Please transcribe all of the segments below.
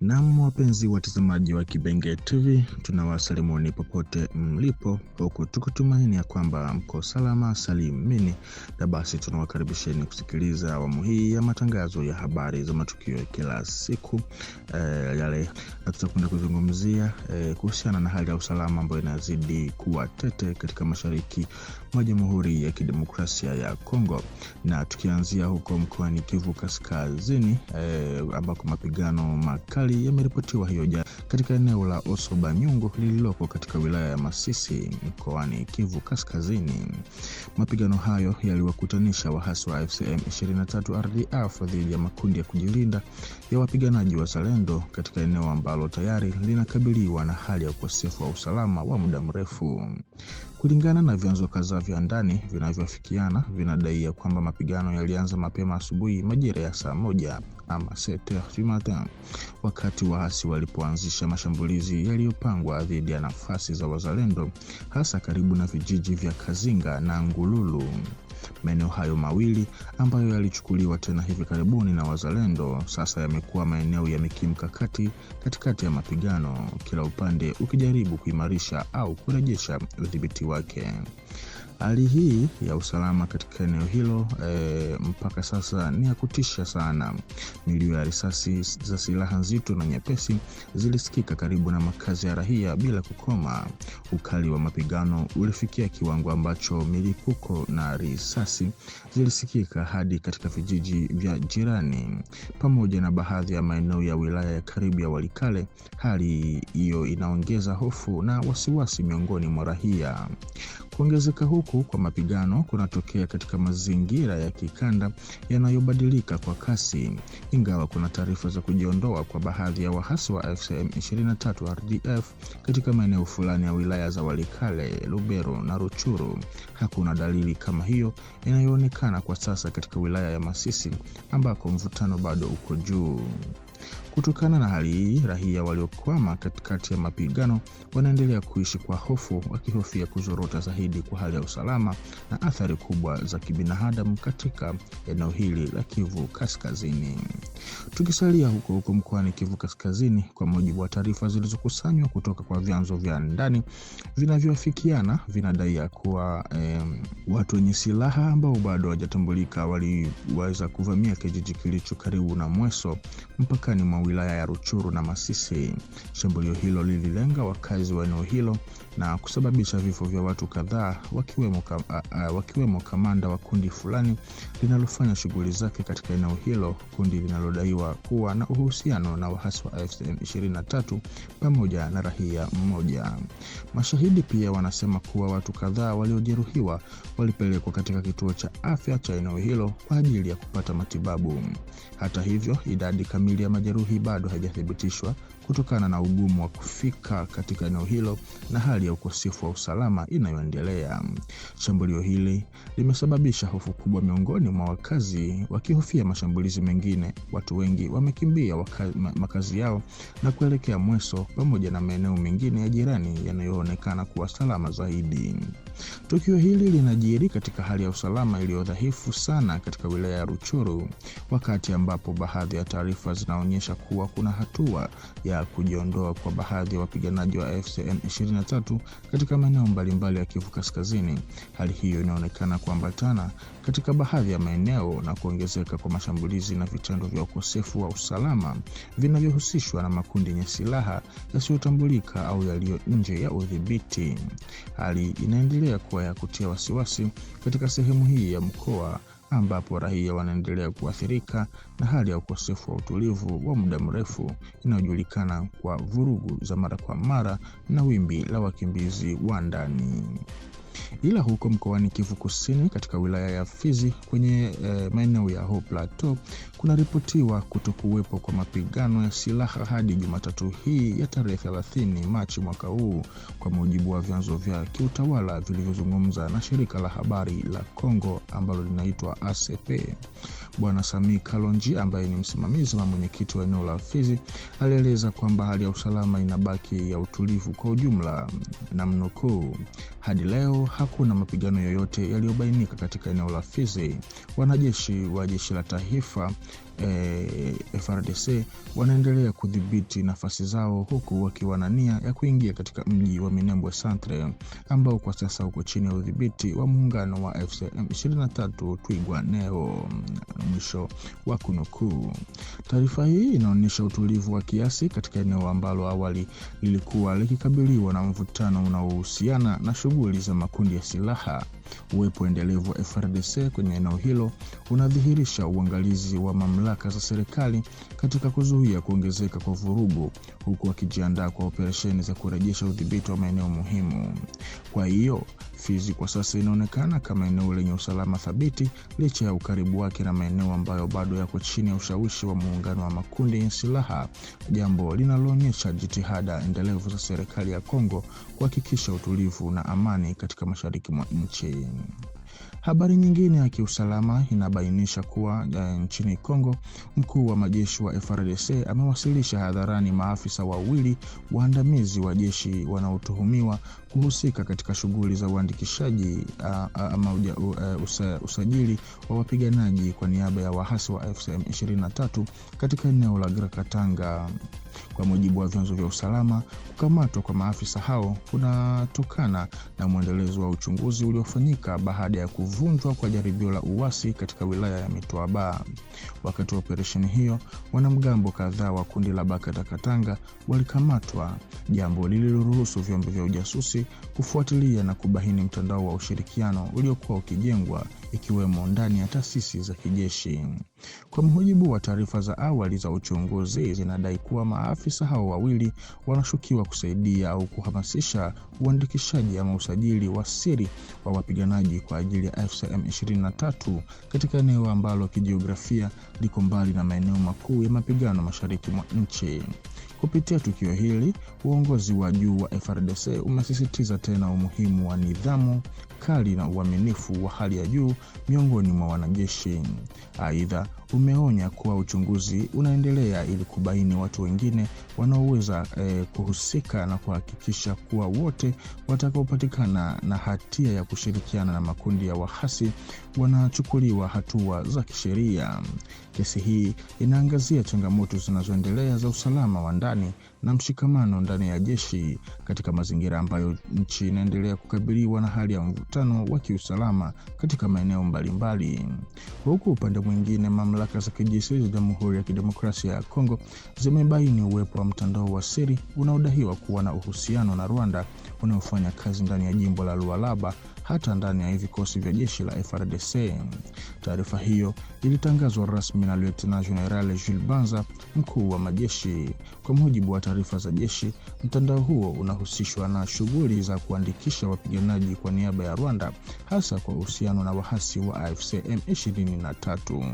Naam, wapenzi watazamaji wa Kibenge TV, tunawasalimuni popote mlipo, huku tukitumaini ya kwamba mko salama salimini, na basi tunawakaribisheni kusikiliza awamu hii ya matangazo ya habari za matukio ya kila siku yale, na tutakwenda kuzungumzia kuhusiana na hali ya usalama ambayo inazidi kuwa tete katika mashariki mwa Jamhuri ya Kidemokrasia ya Kongo, na tukianzia huko mkoani Kivu Kaskazini ambako mapigano makali yameripotiwa hiyo jana katika eneo la Osobanyungu lililoko katika wilaya ya Masisi mkoani Kivu Kaskazini. Mapigano hayo yaliwakutanisha wahasi wa FCM 23 RDF dhidi ya makundi ya kujilinda ya wapiganaji wa Zalendo katika eneo ambalo tayari linakabiliwa na hali ya ukosefu wa usalama wa muda mrefu. Kulingana na vyanzo kadhaa vya ndani vinavyoafikiana, vinadai ya kwamba mapigano yalianza mapema asubuhi majira ya saa 1 ama 7h du matin, wakati waasi walipoanzisha mashambulizi yaliyopangwa dhidi ya nafasi za Wazalendo, hasa karibu na vijiji vya Kazinga na Ngululu. Maeneo hayo mawili ambayo yalichukuliwa tena hivi karibuni na Wazalendo sasa yamekuwa maeneo ya kimkakati katikati ya mapigano, kila upande ukijaribu kuimarisha au kurejesha udhibiti wake. Hali hii ya usalama katika eneo hilo mpaka sasa ni ya kutisha sana. Milio ya risasi za silaha nzito na nyepesi zilisikika karibu na makazi ya raia bila kukoma. Ukali wa mapigano ulifikia kiwango ambacho milipuko na risasi zilisikika hadi katika vijiji vya jirani pamoja na baadhi ya maeneo ya wilaya ya karibu ya Walikale. Hali hiyo inaongeza hofu na wasiwasi miongoni mwa raia. Kuongezeka huku kwa mapigano kunatokea katika mazingira ya kikanda yanayobadilika kwa kasi, ingawa kuna taarifa za kujiondoa kwa baadhi ya wahasi wa FCM 23 RDF katika maeneo fulani ya wilaya za Walikale, Lubero na Ruchuru. Hakuna dalili kama hiyo inayoonekana kwa sasa katika wilaya ya Masisi ambako mvutano bado uko juu. Kutokana na hali hii, raia waliokwama katikati ya mapigano wanaendelea kuishi kwa hofu, wakihofia kuzorota zaidi kwa hali ya usalama na athari kubwa za kibinadamu katika eneo hili la Kivu Kaskazini. Tukisalia huko mkoani Kivu Kaskazini, kwa mujibu wa taarifa zilizokusanywa kutoka kwa vyanzo vya ndani vinavyoafikiana, vinadai ya kuwa watu wenye silaha ambao bado hawajatambulika waliweza kuvamia kijiji kilicho karibu na Mweso mpakani mwa wilaya ya Ruchuru na Masisi. Shambulio hilo lililenga wakazi wa eneo hilo na kusababisha vifo vya watu kadhaa, wakiwemo kamanda wa kundi fulani linalofanya shughuli zake katika eneo hilo, kundi linalodaiwa kuwa na uhusiano na wahasi wa FCM 23 pamoja na raia mmoja. Mashahidi pia wanasema kuwa watu kadhaa waliojeruhiwa walipelekwa katika kituo cha afya cha eneo hilo kwa ajili ya kupata matibabu. Hata hivyo, idadi kamili ya majeruhi bado haijathibitishwa kutokana na ugumu wa kufika katika eneo hilo na hali ya ukosefu wa usalama inayoendelea. Shambulio hili limesababisha hofu kubwa miongoni mwa wakazi, wakihofia mashambulizi mengine. Watu wengi wamekimbia makazi yao na kuelekea Mweso pamoja na maeneo mengine ya jirani yanayoonekana kuwa salama zaidi. Tukio hili linajiri katika hali ya usalama iliyo dhaifu sana katika wilaya ya Ruchuru, wakati ambapo baadhi ya taarifa zinaonyesha kuwa kuna hatua ya kujiondoa kwa baadhi ya wapiganaji wa FCM 23 katika maeneo mbalimbali ya Kivu Kaskazini. Hali hiyo inaonekana kuambatana katika baadhi ya maeneo na kuongezeka kwa mashambulizi na vitendo vya ukosefu wa usalama vinavyohusishwa na makundi yenye silaha yasiyotambulika au yaliyo nje ya udhibiti. Hali inaendelea kuwa ya kutia wasiwasi katika sehemu hii ya mkoa, ambapo raia wanaendelea kuathirika na hali ya ukosefu wa utulivu wa muda mrefu inayojulikana kwa vurugu za mara kwa mara na wimbi la wakimbizi wa ndani. Ila huko mkoani Kivu Kusini katika wilaya ya Fizi kwenye maeneo ya Haut Plateau kunaripotiwa kutokuwepo kwa mapigano ya silaha hadi Jumatatu hii ya tarehe 30 Machi mwaka huu, kwa mujibu wa vyanzo vya kiutawala vilivyozungumza na shirika la habari la Kongo ambalo linaitwa ACP. Bwana Sami Kalonji ambaye ni msimamizi na mwenyekiti wa eneo la Fizi alieleza kwamba hali ya usalama inabaki ya utulivu kwa ujumla, na mnukuu, hadi leo hakuna mapigano yoyote yaliyobainika katika eneo la Fizi. Wanajeshi wa jeshi la taifa FARDC wanaendelea kudhibiti nafasi zao huku wakiwa na nia ya kuingia katika mji wa Minembwe Centre ambao kwa sasa uko chini ya udhibiti wa muungano wa AFC M23 Twirwaneho. Mwisho wa kunukuu. Taarifa hii inaonyesha utulivu wa kiasi katika eneo ambalo awali lilikuwa likikabiliwa na mvutano unaohusiana na shughuli za makundi ya silaha. Uwepo endelevu wa FARDC kwenye eneo hilo unadhihirisha uangalizi wa mamlaka za serikali katika kuzuia kuongezeka kwa vurugu, huku wakijiandaa kwa operesheni za kurejesha udhibiti wa maeneo muhimu. Kwa hiyo, Fizi kwa sasa inaonekana kama eneo lenye usalama thabiti licha ya ukaribu wake na maeneo ambayo bado yako chini ya ushawishi wa muungano wa makundi ya silaha, jambo linaloonyesha jitihada endelevu za serikali ya Kongo kuhakikisha utulivu na amani katika mashariki mwa nchi. Habari nyingine ya kiusalama inabainisha kuwa nchini Kongo, mkuu wa majeshi wa FARDC amewasilisha hadharani maafisa wawili waandamizi wa jeshi wanaotuhumiwa kuhusika katika shughuli za uandikishaji ama usajili wa wapiganaji kwa niaba ya waasi wa AFC M23 katika eneo la Grakatanga. Kwa mujibu wa vyanzo vya usalama, kukamatwa kwa maafisa hao kunatokana na mwendelezo wa uchunguzi uliofanyika baada ya kuvunjwa kwa jaribio la uasi katika wilaya ya Mitwaba. Wakati wa operesheni hiyo, wanamgambo kadhaa wa kundi la Bakata-Katanga walikamatwa, jambo lililoruhusu vyombo vya ujasusi kufuatilia na kubaini mtandao wa ushirikiano uliokuwa ukijengwa ikiwemo ndani ya taasisi za kijeshi. Kwa mujibu wa taarifa za awali za uchunguzi, zinadai kuwa maafisa hao wawili wanashukiwa kusaidia au kuhamasisha uandikishaji ama usajili wa siri wa wapiganaji kwa ajili ya AFC M23 katika eneo ambalo kijiografia liko mbali na maeneo makuu ya mapigano mashariki mwa nchi. Kupitia tukio hili, uongozi wa juu wa FARDC umesisitiza tena umuhimu wa nidhamu kali na uaminifu wa hali ya juu miongoni mwa wanajeshi. Aidha, umeonya kuwa uchunguzi unaendelea ili kubaini watu wengine wanaoweza kuhusika na kuhakikisha kuwa wote watakaopatikana na hatia ya kushirikiana na makundi ya wahasi wanachukuliwa hatua za kisheria. Kesi hii inaangazia changamoto zinazoendelea za usalama wa ndani na mshikamano ndani ya jeshi katika mazingira ambayo nchi inaendelea kukabiliwa na hali ya mvutano wa kiusalama katika maeneo mbalimbali. Huku upande mwingine, mamlaka za kijeshi za Jamhuri ya Kidemokrasia ya Kongo zimebaini uwepo wa mtandao wa siri unaodaiwa kuwa na uhusiano na Rwanda unaofanya kazi ndani ya jimbo la Lualaba hata ndani ya vikosi vya jeshi la FARDC. Taarifa hiyo ilitangazwa rasmi na Lieutenant General Jules Banza, mkuu wa majeshi. Kwa mujibu wa taarifa za jeshi, mtandao huo unahusishwa na shughuli za kuandikisha wapiganaji kwa niaba ya Rwanda, hasa kwa uhusiano na wahasi wa AFC M23.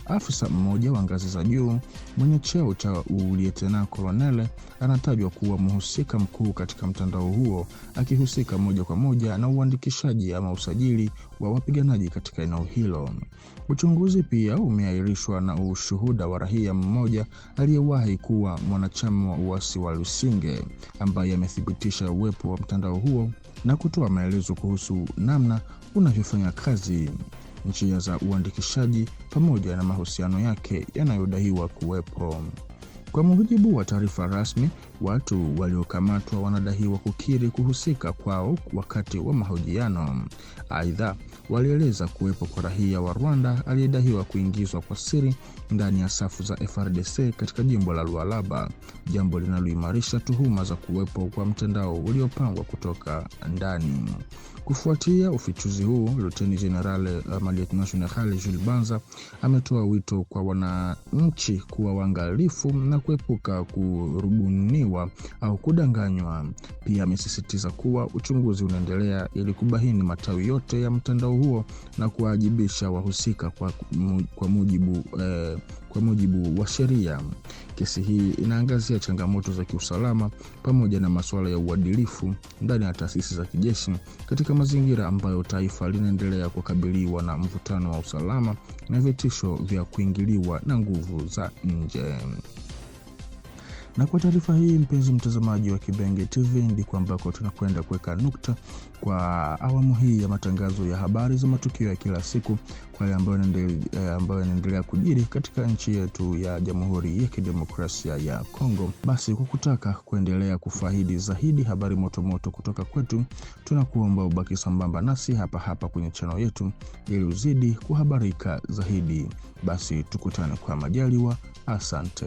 Afisa mmoja wa ngazi za juu mwenye cheo cha Lieutenant Colonel anatajwa kuwa mhusika mkuu katika mtandao huo, akihusika moja kwa moja na uandikishaji ama usajili wa wapiganaji katika eneo hilo. Uchunguzi pia umeahirishwa na ushuhuda wa raia mmoja aliyewahi kuwa mwanachama wa uasi wa Lusinge, ambaye amethibitisha uwepo wa mtandao huo na kutoa maelezo kuhusu namna unavyofanya kazi, njia za uandikishaji pamoja na mahusiano yake yanayodaiwa kuwepo. Kwa mujibu wa taarifa rasmi, watu waliokamatwa wanadaiwa kukiri kuhusika kwao wakati wa mahojiano. Aidha, walieleza kuwepo kwa raia wa Rwanda aliyedaiwa kuingizwa kwa siri ndani ya safu za FARDC katika jimbo la Lualaba, jambo linaloimarisha tuhuma za kuwepo kwa mtandao uliopangwa kutoka ndani. Kufuatia ufichuzi huu, Lieutenant General Jules Banza ametoa wito kwa wananchi kuwa waangalifu na kuepuka kurubuniwa au kudanganywa. Pia amesisitiza kuwa uchunguzi unaendelea ili kubaini matawi yote ya mtandao huo na kuwajibisha wahusika kwa mujibu wa sheria. Kesi hii inaangazia changamoto za kiusalama pamoja na masuala ya uadilifu ndani ya taasisi za kijeshi katika mazingira ambayo taifa linaendelea kukabiliwa na mvutano wa usalama na vitisho vya kuingiliwa na nguvu za nje. Na kwa taarifa hii, mpenzi mtazamaji wa Kibenge TV, ndiko ambako tunakwenda kuweka nukta kwa awamu hii ya matangazo ya habari za matukio ya kila siku kwa yale ambayo yanaendelea kujiri katika nchi yetu ya Jamhuri ya Kidemokrasia ya Kongo. Basi kwa kutaka kuendelea kufaidi zaidi habari moto kutoka kwetu, tunakuomba ubaki sambamba nasi hapa kwenye channel yetu ili uzidi kuhabarika zaidi. Basi tukutane kwa majaliwa. Asante.